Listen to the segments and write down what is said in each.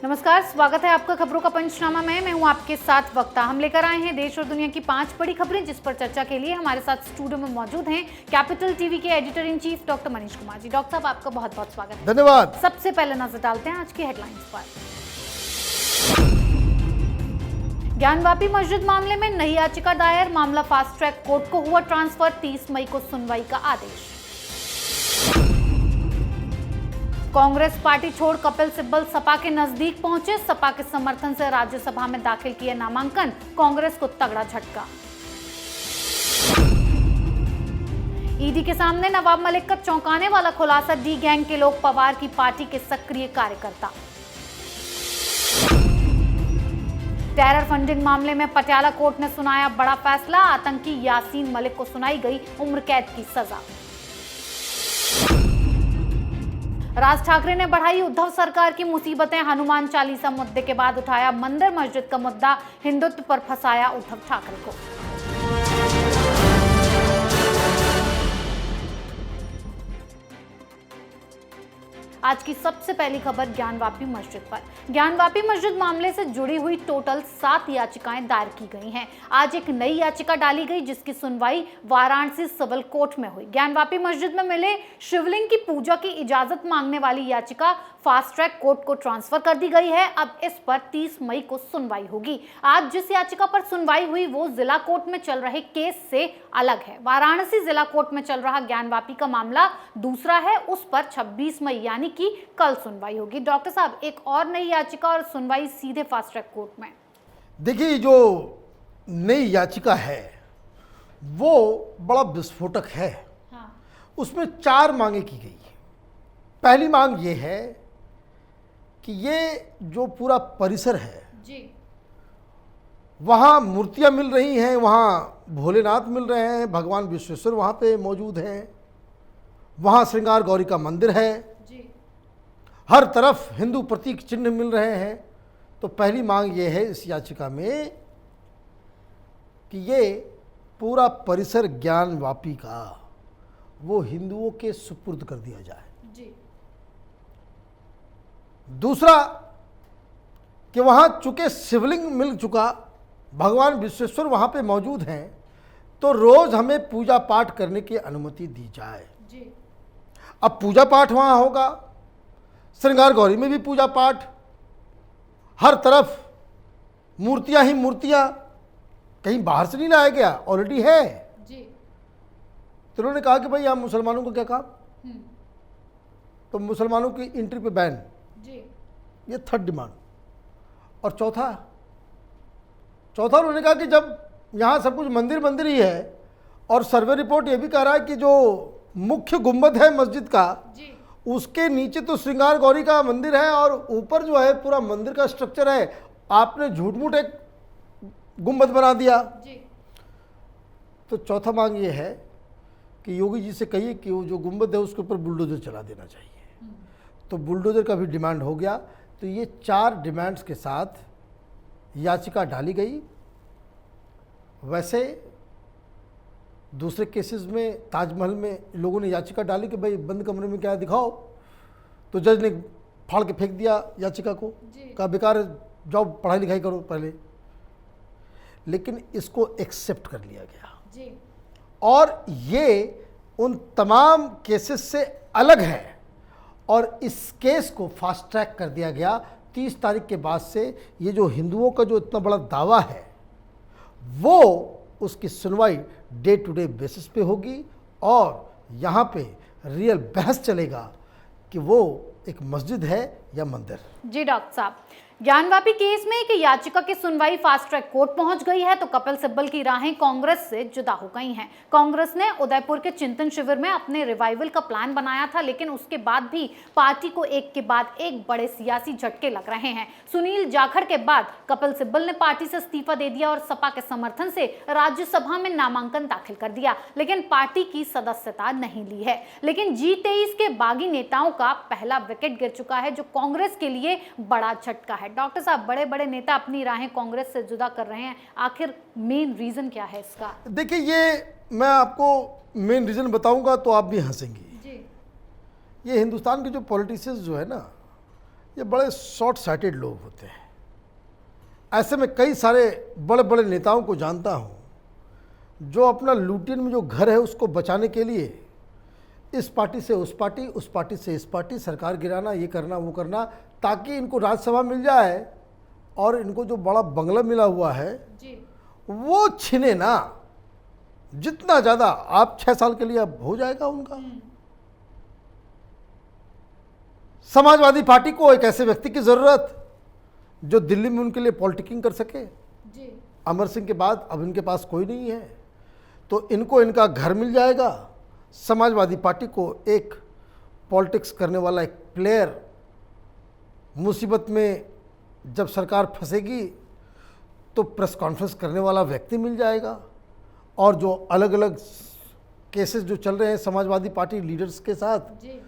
नमस्कार, स्वागत है आपका खबरों का पंचनामा में। मैं हूं आपके साथ वक्ता। हम लेकर आए हैं देश और दुनिया की 5 बड़ी खबरें, जिस पर चर्चा के लिए हमारे साथ स्टूडियो में मौजूद हैं कैपिटल टीवी के editor in chief doctor Manish Kumar ji. Doctor साहब, आपका बहुत बहुत स्वागत है। धन्यवाद। सबसे पहले नजर डालते हैं आज की हेडलाइंस पर। ज्ञानवापी मस्जिद मामले में नई याचिका दायर, मामला फास्ट ट्रैक कोर्ट को हुआ ट्रांसफर। 30 मई को सुनवाई का आदेश। कांग्रेस पार्टी छोड़ कपिल सिब्बल सपा के नजदीक पहुंचे, सपा के समर्थन से राज्यसभा में दाखिल किए नामांकन, कांग्रेस को तगड़ा झटका। ईडी के सामने नवाब मलिक का चौंकाने वाला खुलासा, डी गैंग के लोग पवार की पार्टी के सक्रिय कार्यकर्ता। टेरर फंडिंग मामले में पटियाला कोर्ट ने सुनाया बड़ा फैसला, आतंकी यासीन मलिक को सुनाई गई उम्र कैद की सजा। राज ठाकरे ने बढ़ाई उद्धव सरकार की मुसीबतें, हनुमान चालीसा मुद्दे के बाद उठाया मंदिर मस्जिद का मुद्दा, हिंदुत्व पर फंसाया उद्धव ठाकरे को। आज की सबसे पहली खबर ज्ञानवापी मस्जिद पर। ज्ञानवापी मस्जिद मामले से जुड़ी हुई टोटल 7 याचिकाएं दायर की गई हैं। आज एक नई याचिका डाली गई, जिसकी सुनवाई वाराणसी सिविल कोर्ट में हुई। ज्ञानवापी मस्जिद में मिले शिवलिंग की पूजा की इजाजत मांगने वाली याचिका फास्ट ट्रैक कोर्ट को ट्रांसफर कर दी गई है। अब इस पर 30 मई को सुनवाई होगी। आज जिस याचिका पर सुनवाई हुई वो जिला कोर्ट में चल रहे केस से अलग है। वाराणसी जिला कोर्ट में चल रहा ज्ञानवापी का मामला दूसरा है, उस पर 26 मई यानी कि कल सुनवाई होगी। डॉक्टर साहब, एक और नई याचिका और सुनवाई सीधे फास्ट ट्रैक कोर्ट में। देखिए, जो नई याचिका है वो बड़ा विस्फोटक है। हाँ। उसमें 4 मांगे की गई है। पहली मांग ये है कि ये जो पूरा परिसर है जी, वहाँ मूर्तियाँ मिल रही हैं, वहाँ भोलेनाथ मिल रहे हैं, भगवान विश्वेश्वर वहाँ पे मौजूद हैं, वहाँ श्रृंगार गौरी का मंदिर है जी। हर तरफ हिंदू प्रतीक चिन्ह मिल रहे हैं। तो पहली मांग ये है इस याचिका में कि ये पूरा परिसर ज्ञानवापी का वो हिंदुओं के सुपुर्द कर दिया जाए। जी। दूसरा कि वहाँ चूंकि शिवलिंग मिल चुका, भगवान विश्वेश्वर वहाँ पे मौजूद हैं, तो रोज़ हमें पूजा पाठ करने की अनुमति दी जाए। जी। अब पूजा पाठ वहाँ होगा, श्रृंगार गौरी में भी पूजा पाठ, हर तरफ मूर्तियाँ ही मूर्तियाँ, कहीं बाहर से नहीं लाया गया, ऑलरेडी है। जी। तो उन्होंने कहा कि भाई आप मुसलमानों को क्या काम, तो मुसलमानों की एंट्री पे बैन। जी। ये थर्ड डिमांड। और चौथा उन्होंने कहा कि जब यहाँ सब कुछ मंदिर मंदिर ही है और सर्वे रिपोर्ट ये भी कह रहा है कि जो मुख्य गुंबद है मस्जिद का, जी। उसके नीचे तो श्रृंगार गौरी का मंदिर है और ऊपर जो है पूरा मंदिर का स्ट्रक्चर है, आपने झूठ मूठ एक गुंबद बना दिया। जी। तो चौथा मांग ये है कि योगी जी से कहिए कि वो जो गुंबद है उसके ऊपर बुलडोजर चला देना चाहिए। तो बुलडोजर का भी डिमांड हो गया। तो ये 4 डिमांड्स के साथ याचिका डाली गई। वैसे दूसरे केसेस में ताजमहल में लोगों ने याचिका डाली कि भाई बंद कमरे में क्या है दिखाओ, तो जज ने फाड़ के फेंक दिया याचिका को, कहा बेकार है, जाओ पढ़ाई लिखाई करो पहले। लेकिन इसको एक्सेप्ट कर लिया गया जी। और ये उन तमाम केसेस से अलग है और इस केस को फास्ट ट्रैक कर दिया गया। 30 तारीख के बाद से ये जो हिंदुओं का जो इतना बड़ा दावा है वो उसकी सुनवाई डे टू डे बेसिस पे होगी और यहाँ पे रियल बहस चलेगा कि वो एक मस्जिद है या मंदिर। जी डॉक्टर साहब, ज्ञानवापी केस में एक याचिका की सुनवाई फास्ट ट्रैक कोर्ट पहुंच गई है, तो कपिल सिब्बल की राहें कांग्रेस से जुदा हो गई हैं। कांग्रेस ने उदयपुर के चिंतन शिविर में अपने रिवाइवल का प्लान बनाया था, लेकिन उसके बाद भी पार्टी को एक के बाद एक बड़े सियासी झटके लग रहे हैं। सुनील जाखड़ के बाद कपिल सिब्बल ने पार्टी से इस्तीफा दे दिया और सपा के समर्थन से राज्यसभा में नामांकन दाखिल कर दिया, लेकिन पार्टी की सदस्यता नहीं ली है। लेकिन G23 के बागी नेताओं का पहला विकेट गिर चुका है, जो कांग्रेस के लिए बड़ा झटका है। डॉक्टर साहब, बड़े बड़े नेता अपनी राहें कांग्रेस से जुदा कर रहे हैं, आखिर मेन रीजन क्या है इसका? देखिए, ये मैं आपको मेन रीजन बताऊंगा तो आप भी हंसेंगी। जी। ये हिंदुस्तान के जो पॉलिटिशियंस जो है ना, ये बड़े शॉर्ट साइटेड लोग होते हैं। ऐसे में कई सारे बड़े बड़े नेताओं को जानता हूँ जो अपना लुटियन में जो घर है उसको बचाने के लिए इस पार्टी से उस पार्टी से इस पार्टी, सरकार गिराना, ये करना वो करना, ताकि इनको राज्यसभा मिल जाए और इनको जो बड़ा बंगला मिला हुआ है जी। वो छिने ना। जितना ज़्यादा आप 6 साल के लिए अब हो जाएगा उनका। समाजवादी पार्टी को एक ऐसे व्यक्ति की ज़रूरत जो दिल्ली में उनके लिए पॉलिटिकिंग कर सके। जी। अमर सिंह के बाद अब इनके पास कोई नहीं है, तो इनको इनका घर मिल जाएगा। समाजवादी पार्टी को एक पॉलिटिक्स करने वाला एक प्लेयर, मुसीबत में जब सरकार फंसेगी तो प्रेस कॉन्फ्रेंस करने वाला व्यक्ति मिल जाएगा। और जो अलग अलग केसेस जो चल रहे हैं समाजवादी पार्टी लीडर्स के साथ जी।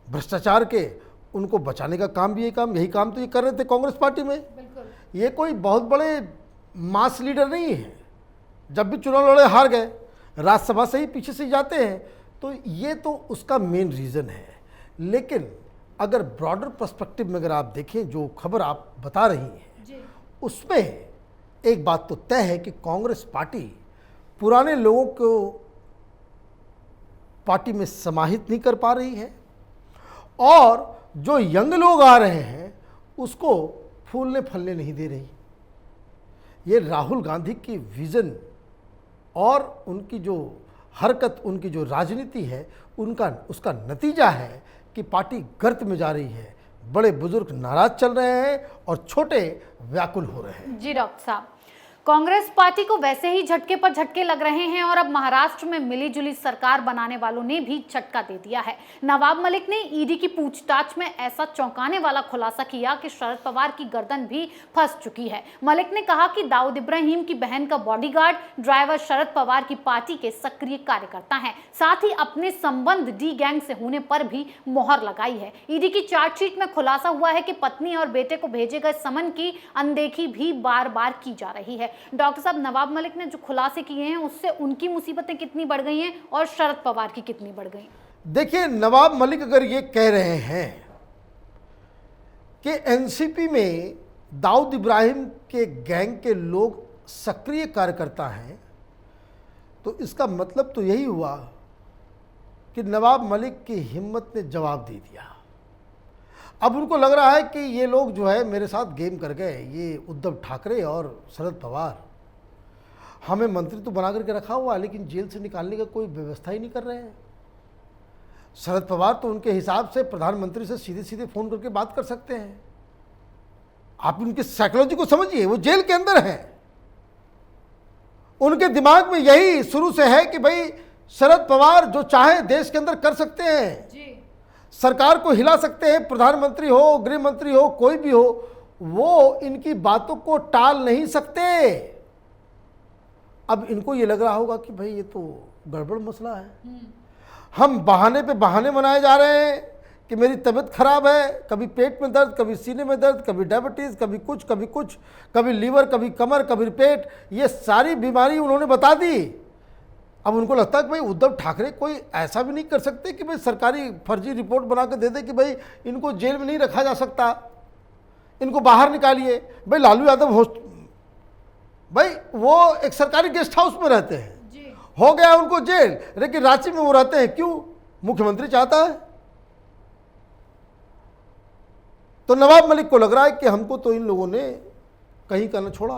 भ्रष्टाचार के, उनको बचाने का काम भी यही काम तो ये कर रहे थे कांग्रेस पार्टी में। बिल्कुल। ये कोई बहुत बड़े मास लीडर नहीं है। जब भी चुनाव लड़े हार गए, राज्यसभा से ही पीछे से जाते हैं, तो ये तो उसका मेन रीज़न है। लेकिन अगर ब्रॉडर पर्सपेक्टिव में अगर आप देखें जो खबर आप बता रही हैं जी। उसमें एक बात तो तय है कि कांग्रेस पार्टी पुराने लोगों को पार्टी में समाहित नहीं कर पा रही है और जो यंग लोग आ रहे हैं उसको फूलने फलने नहीं दे रही। ये राहुल गांधी की विज़न और उनकी जो हरकत, उनकी जो राजनीति है, उसका नतीजा है कि पार्टी गर्त में जा रही है। बड़े बुजुर्ग नाराज चल रहे हैं और छोटे व्याकुल हो रहे हैं। जी डॉक्टर साहब, कांग्रेस पार्टी को वैसे ही झटके पर झटके लग रहे हैं और अब महाराष्ट्र में मिलीजुली सरकार बनाने वालों ने भी झटका दे दिया है। नवाब मलिक ने ईडी की पूछताछ में ऐसा चौंकाने वाला खुलासा किया कि शरद पवार की गर्दन भी फंस चुकी है। मलिक ने कहा कि दाऊद इब्राहिम की बहन का बॉडीगार्ड ड्राइवर शरद पवार की पार्टी के सक्रिय कार्यकर्ता हैं। साथ ही अपने संबंध डी गैंग से होने पर भी मोहर लगाई है। ईडी की चार्जशीट में खुलासा हुआ है कि पत्नी और बेटे को भेजे गए समन की अनदेखी भी बार बार की जा रही है। डॉक्टर साहब, नवाब मलिक ने जो खुलासे किए हैं उससे उनकी मुसीबतें कितनी बढ़ गई हैं और शरद पवार की कितनी बढ़ गई? देखिए, नवाब मलिक अगर ये कह रहे हैं कि एनसीपी में दाऊद इब्राहिम के गैंग के लोग सक्रिय कार्यकर्ता हैं, तो इसका मतलब तो यही हुआ कि नवाब मलिक की हिम्मत ने जवाब दे दिया। अब उनको लग रहा है कि ये लोग जो है मेरे साथ गेम कर गए, ये उद्धव ठाकरे और शरद पवार हमें मंत्री तो बना करके रखा हुआ है लेकिन जेल से निकालने का कोई व्यवस्था ही नहीं कर रहे हैं। शरद पवार तो उनके हिसाब से प्रधानमंत्री से सीधे सीधे फ़ोन करके बात कर सकते हैं। आप उनकी साइकोलॉजी को समझिए, वो जेल के अंदर हैं। उनके दिमाग में यही शुरू से है कि भाई शरद पवार जो चाहे देश के अंदर कर सकते हैं, सरकार को हिला सकते हैं, प्रधानमंत्री हो, गृह मंत्री हो, कोई भी हो, वो इनकी बातों को टाल नहीं सकते। अब इनको ये लग रहा होगा कि भाई ये तो गड़बड़ मसला है। हम बहाने पे बहाने बनाए जा रहे हैं कि मेरी तबीयत खराब है, कभी पेट में दर्द, कभी सीने में दर्द, कभी डायबिटीज़, कभी कुछ, कभी लीवर, कभी कमर, कभी पेट, ये सारी बीमारी उन्होंने बता दी। अब उनको लगता है कि भाई उद्धव ठाकरे कोई ऐसा भी नहीं कर सकते कि भाई सरकारी फर्जी रिपोर्ट बना कर दे दे कि भाई इनको जेल में नहीं रखा जा सकता, इनको बाहर निकालिए। भाई लालू यादव भाई वो एक सरकारी गेस्ट हाउस में रहते हैं जी। हो गया उनको जेल, लेकिन रांची में वो रहते हैं क्यों? मुख्यमंत्री चाहता है। तो नवाब मलिक को लग रहा है कि हमको तो इन लोगों ने कहीं का न छोड़ा।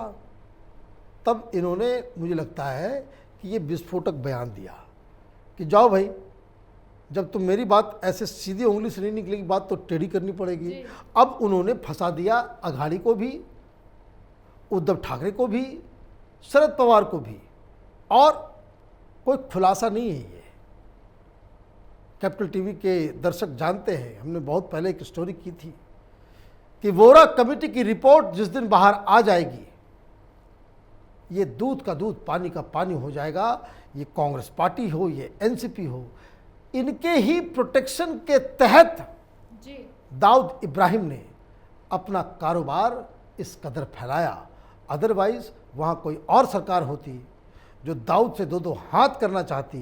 तब इन्होंने, मुझे लगता है कि ये विस्फोटक बयान दिया कि जाओ भाई, जब तुम मेरी बात ऐसे सीधी उंगली से नहीं निकलेगी, बात तो टेढ़ी करनी पड़ेगी। अब उन्होंने फंसा दिया अघाड़ी को भी, उद्धव ठाकरे को भी, शरद पवार को भी, और कोई खुलासा नहीं है ये। कैपिटल टीवी के दर्शक जानते हैं, हमने बहुत पहले एक स्टोरी की थी कि वोरा कमेटी की रिपोर्ट जिस दिन बाहर आ जाएगी, ये दूध का दूध पानी का पानी हो जाएगा। ये कांग्रेस पार्टी हो, ये एनसीपी हो, इनके ही प्रोटेक्शन के तहत दाऊद इब्राहिम ने अपना कारोबार इस कदर फैलाया। अदरवाइज वहाँ कोई और सरकार होती जो दाऊद से दो हाथ करना चाहती,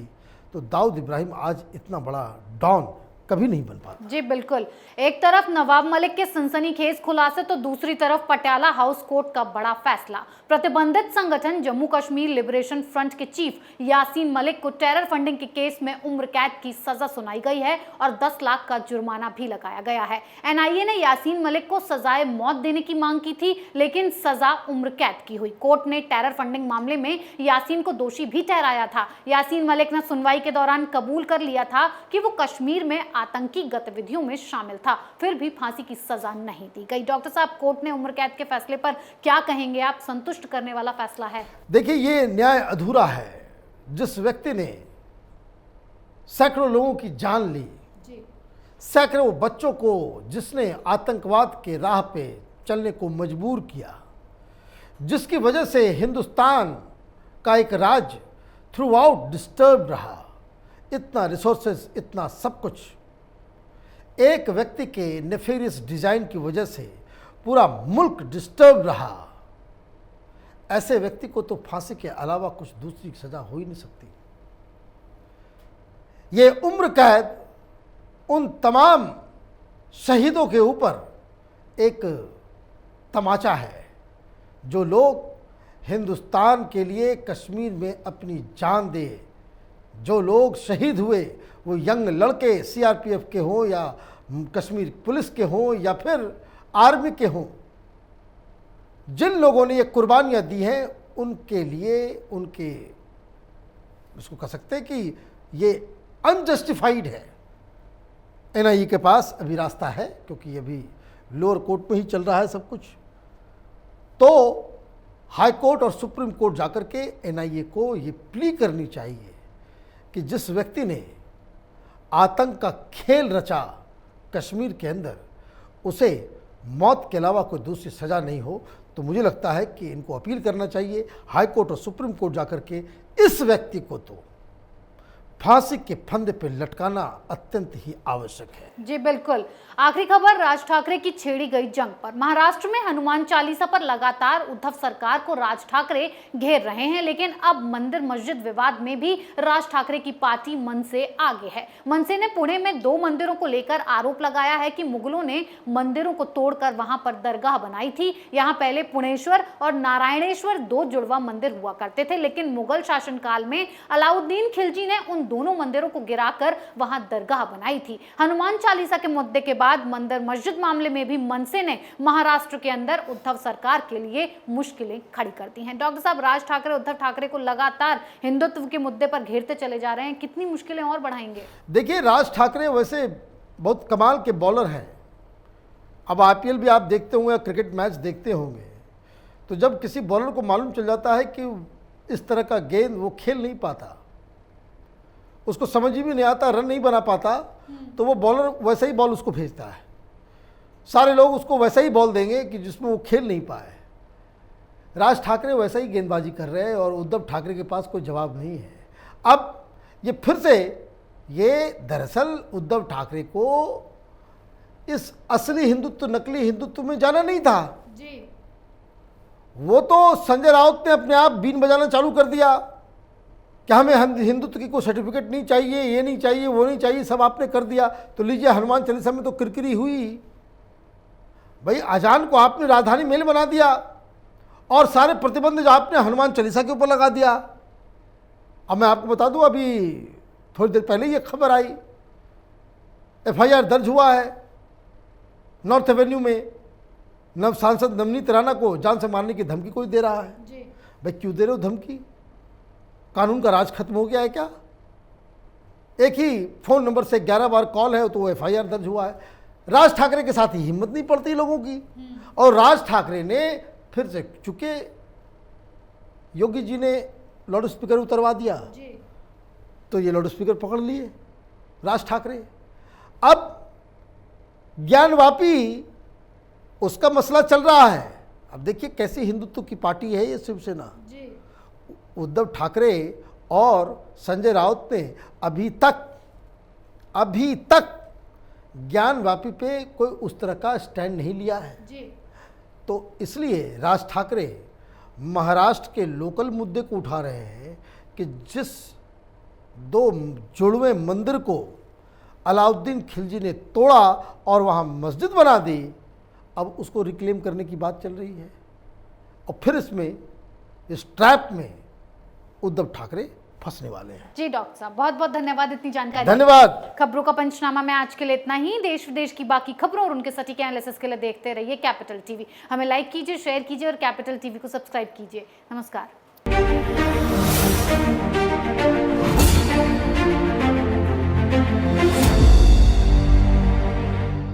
तो दाऊद इब्राहिम आज इतना बड़ा डॉन कभी नहीं बन पाता। जी बिल्कुल, एक तरफ नवाब मलिक के सनसनीखेज खुलासे तो दूसरी तरफ पटियाला हाउस कोर्ट का बड़ा फैसला। प्रतिबंधित संगठन जम्मू कश्मीर लिबरेशन फ्रंट के चीफ यासीन मलिक को टेरर फंडिंग के केस में उम्र कैद की सजा सुनाई गई है और 10 लाख का जुर्माना भी लगाया गया है। एनआईए ने यासीन मलिक को सजाए मौत देने की मांग की थी, लेकिन सजा उम्र कैद की हुई। कोर्ट ने टेरर फंडिंग मामले में यासीन को दोषी भी ठहराया था। यासीन मलिक ने सुनवाई के दौरान कबूल कर लिया था कि वो कश्मीर में आतंकी गतिविधियों में शामिल था, फिर भी फांसी की सजा नहीं दी गई। डॉक्टर साहब, कोर्ट ने उम्र कैद के फैसले पर क्या कहेंगे आप? संतुष्ट करने वाला फैसला है? देखिए, ये न्याय अधूरा है। जिस व्यक्ति ने सैकड़ों लोगों की जान ली, सैकड़ों बच्चों को जिसने आतंकवाद के राह पे चलने को मजबूर किया, जिसकी वजह से हिंदुस्तान का एक राज्य थ्रू आउट डिस्टर्ब रहा, इतना रिसोर्सेज, इतना सब कुछ एक व्यक्ति के नेफेरियस डिजाइन की वजह से पूरा मुल्क डिस्टर्ब रहा, ऐसे व्यक्ति को तो फांसी के अलावा कुछ दूसरी सजा हो ही नहीं सकती। ये उम्र कैद उन तमाम शहीदों के ऊपर एक तमाचा है, जो लोग हिंदुस्तान के लिए कश्मीर में अपनी जान दे, जो लोग शहीद हुए, वो यंग लड़के सीआरपीएफ के हों या कश्मीर पुलिस के हों या फिर आर्मी के हों, जिन लोगों ने ये कुर्बानियाँ दी हैं, उनके लिए उनके उसको कह सकते हैं कि ये अनजस्टिफाइड है। एनआईए के पास अभी रास्ता है, क्योंकि अभी लोअर कोर्ट में ही चल रहा है सब कुछ, तो हाई कोर्ट और सुप्रीम कोर्ट जाकर के एनआईए को ये प्ली करनी चाहिए कि जिस व्यक्ति ने आतंक का खेल रचा कश्मीर के अंदर, उसे मौत के अलावा कोई दूसरी सज़ा नहीं हो। तो मुझे लगता है कि इनको अपील करना चाहिए हाई कोर्ट और सुप्रीम कोर्ट जाकर के, इस व्यक्ति को तो फांसी के फंदे पे लटकाना अत्यंत ही आवश्यक है। जी बिल्कुल। आखिरी खबर, राज ठाकरे की छेड़ी गई जंग पर। महाराष्ट्र में हनुमान चालीसा पर लगातार उद्धव सरकार को राज ठाकरे घेर रहे हैं, लेकिन अब मंदिर मस्जिद विवाद में भी राज ठाकरे की पार्टी मनसे आगे है। मनसे ने पुणे में 2 मंदिरों को लेकर आरोप लगाया है कि मुगलों ने मंदिरों को तोड़कर वहां पर दरगाह बनाई थी। यहाँ पहले पुणेश्वर और नारायणेश्वर 2 जुड़वा मंदिर हुआ करते थे, लेकिन मुगल शासनकाल में अलाउद्दीन खिलजी ने उन दोनों मंदिरों को गिराकर वहां दरगाह बनाई थी। हनुमान चालीसा के मुद्दे के बाद मंदिर मस्जिद मामले में भी मनसे ने महाराष्ट्र के अंदर उद्धव सरकार के लिए मुश्किलें खड़ी कर दी हैं। डॉक्टर साहब, राज ठाकरे उद्धव ठाकरे को लगातार हिंदुत्व के मुद्दे पर घेरते चले जा रहे हैं, कितनी मुश्किलें और बढ़ाएंगे? देखिए, राज ठाकरे वैसे बहुत कमाल के बॉलर हैं। अब आईपीएल भी आप देखते होंगे, क्रिकेट मैच देखते होंगे, तो जब किसी बॉलर को मालूम चल जाता है कि इस तरह का गेंद वो खेल नहीं पाता, उसको समझ ही भी नहीं आता, रन नहीं बना पाता, तो वो बॉलर वैसा ही बॉल उसको भेजता है। सारे लोग उसको वैसा ही बॉल देंगे कि जिसमें वो खेल नहीं पाए। राज ठाकरे वैसा ही गेंदबाजी कर रहे हैं और उद्धव ठाकरे के पास कोई जवाब नहीं है। अब ये फिर से, ये दरअसल उद्धव ठाकरे को इस असली हिंदुत्व नकली हिंदुत्व में जाना नहीं था जी। वो तो संजय राउत ने अपने आप बीन बजाना चालू कर दिया कि हमें हिंदुत्व की कोई सर्टिफिकेट नहीं चाहिए, ये नहीं चाहिए, वो नहीं चाहिए, सब आपने कर दिया। तो लीजिए, हनुमान चालीसा में तो किरकिरी हुई भाई। अजान को आपने राजधानी मेल बना दिया और सारे प्रतिबंध जो आपने हनुमान चालीसा के ऊपर लगा दिया। अब मैं आपको बता दूं, अभी थोड़ी देर पहले ये खबर आई, एफआईआर दर्ज हुआ है नॉर्थ एवेन्यू में, नव सांसद नवनीत राणा को जान से मारने की धमकी कोई दे रहा है जी। भाई क्यों दे रहे हो धमकी? कानून का राज खत्म हो गया है क्या? एक ही फोन नंबर से 11 बार कॉल है तो एफआईआर दर्ज हुआ है। राज ठाकरे के साथ ही हिम्मत नहीं पड़ती लोगों की। और राज ठाकरे ने फिर से, चूंकि योगी जी ने लाउड स्पीकर उतरवा दिया जी। तो ये लाउड स्पीकर पकड़ लिए राज ठाकरे। अब ज्ञानवापी उसका मसला चल रहा है। अब देखिए कैसी हिंदुत्व की पार्टी है ये शिवसेना। जी। उद्धव ठाकरे और संजय राउत ने अभी तक ज्ञानवापी पे कोई उस तरह का स्टैंड नहीं लिया है जी। तो इसलिए राज ठाकरे महाराष्ट्र के लोकल मुद्दे को उठा रहे हैं कि जिस 2 जुड़वे मंदिर को अलाउद्दीन खिलजी ने तोड़ा और वहाँ मस्जिद बना दी, अब उसको रिक्लेम करने की बात चल रही है। और फिर इसमें इस ट्रैप में उद्धव ठाकरे फंसने वाले हैं। जी डॉक्टर साहब, बहुत बहुत धन्यवाद इतनी जानकारी। धन्यवाद। खबरों का पंचनामा में आज के लिए इतना ही। देश विदेश की बाकी खबरों और उनके सटीक एनालिसिस के लिए देखते रहिए कैपिटल टीवी। हमें लाइक कीजिए, शेयर कीजिए और कैपिटल टीवी को सब्सक्राइब कीजिए। नमस्कार।